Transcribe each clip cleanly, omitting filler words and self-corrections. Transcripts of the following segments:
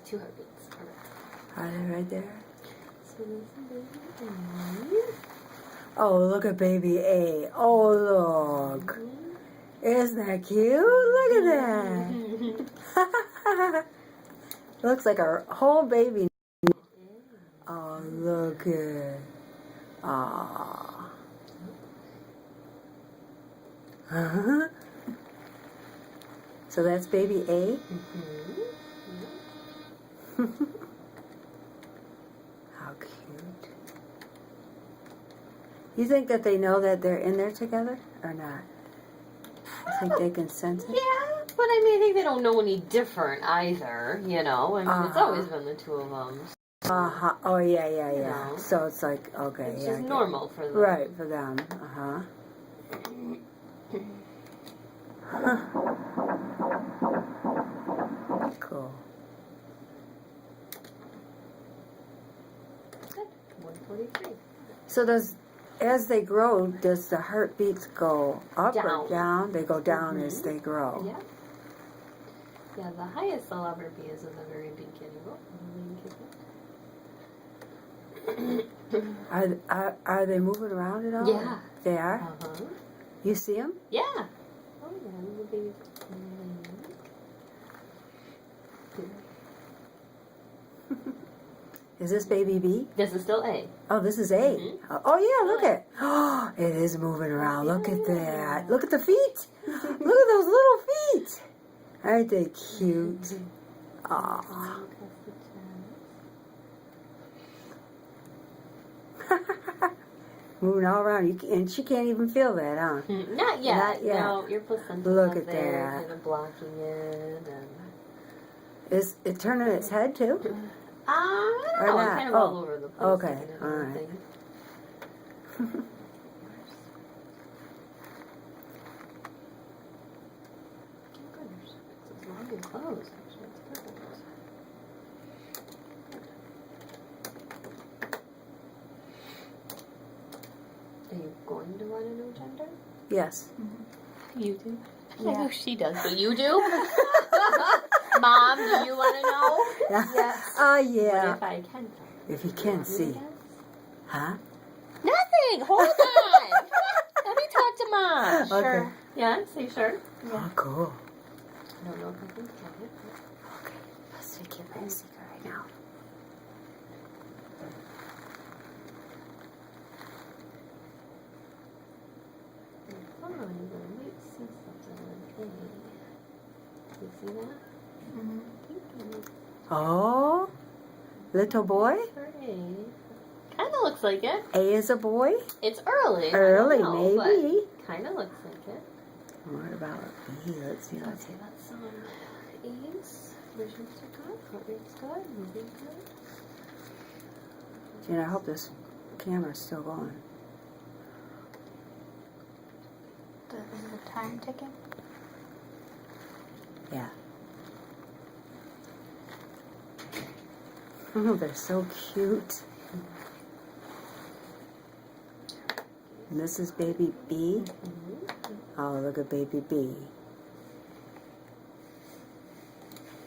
2 heartbeats. Are they right there? So this is baby A. Oh, look at baby A. Oh, look. Isn't that cute? Look at that. Looks like a whole baby. Oh, look at it. Aww. So that's baby A? How cute. You think that they know that they're in there together or not? I think they can sense it? Yeah, but I mean, I think they don't know any different either, you know? I mean, it's always been the 2 of them. Uh-huh. Oh, yeah. You know. So it's like, okay. It's yeah, just normal for them. Right, for them. Uh-huh. Cool. Good. 143. So as they grow, does the heartbeats go up or down? They go down as they grow. Yeah. Yeah, the highest they'll ever be is in the very beginning. Are they moving around at all? Yeah. They are? Uh-huh. You see them? Yeah. Oh, yeah, the baby. Is this baby B? This is still A. Oh, this is A. Oh, yeah, look at it. Oh, it is moving around. Look at that. Look at the feet. Look at those little feet. Aren't they cute? Aw. Moving all around. And she can't even feel that, huh? Not yet. Not yet. No, your placenta Look at there, that. kind of blocking it. And... Is it turning its head, too? I don't know. It's kind of all over the place. Okay, all right. It's long and closed. Actually, it's perfect. Are you going to want to know gender? Yes. You do? Yeah. I know she does, but you do? Mom, do you want to know? Yes. Yeah. What if I can? If you can see. Huh? Nothing! Hold on! Let me talk to Mom. Okay. Sure. Yeah, say sure. Yeah. Oh, cool. I don't know if I can get it. Okay. Let's take it my secret right now. But... Oh, I might see something like A. You see that? Oh, little boy? Kind of looks like it. A is a boy? It's early. Early, I don't know, maybe. Kind of looks like it. What about B? Let's see. Let's see. That's A's. Visions are good. Heart rate's good. Moving good. Gina, I hope this camera's still going. Is the time ticking? Yeah. Oh, they're so cute. And this is baby B. Oh, look at baby B.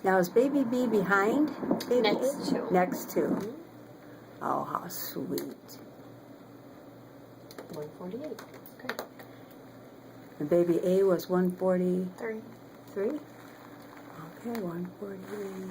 Now, is baby B behind baby A? Next to. Next to. Oh, how sweet. 148. Good. And baby A was 143? 3. Okay, 148.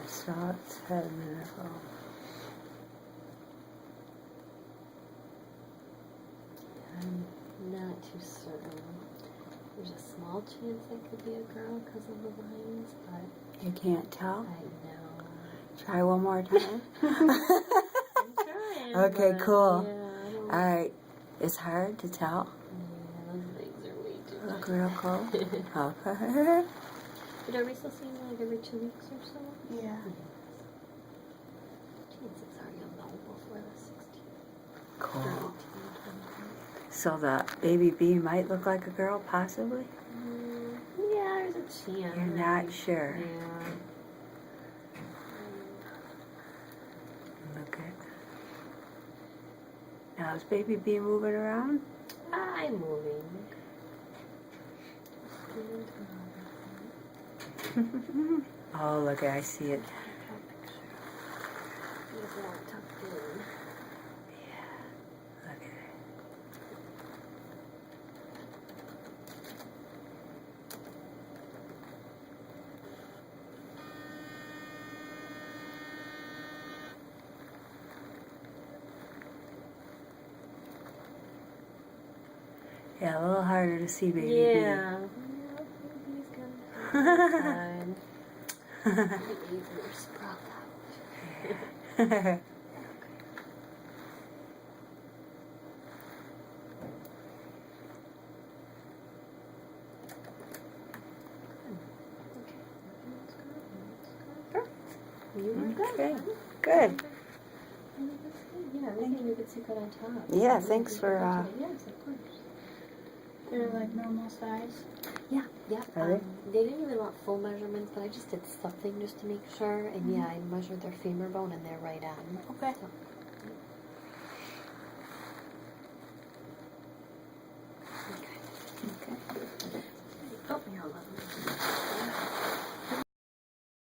Saw its head a minute ago. I'm not too certain. There's a small chance it could be a girl because of the lines, but You can't tell? I know. Try one more time. I'm trying. Okay, but, cool. Yeah, I don't All right. It's hard to tell. Yeah, those things are way too Look much. real close. Okay. But are we still seeing like every 2 weeks or so? Yeah. Chances are you'll know before the 16th. Cool. 18, 20. So the baby bee might look like a girl, possibly? Yeah, there's a chance. You're not sure. Yeah. Look at. Now is baby bee moving around? I'm moving. Oh, look, I see it. He's all tucked in. Look at it. Yeah, a little harder to see baby Yeah. He's gonna the ears sprout out. bee. You were good. Okay, good. Yeah, everything you could see good on top. Yeah, thanks for, Yes, of course. They're like normal size. Yeah, yeah. Are they? They didn't even want full measurements, but I just did something just to make sure. And yeah, I measured their femur bone and they're right on. Okay. So,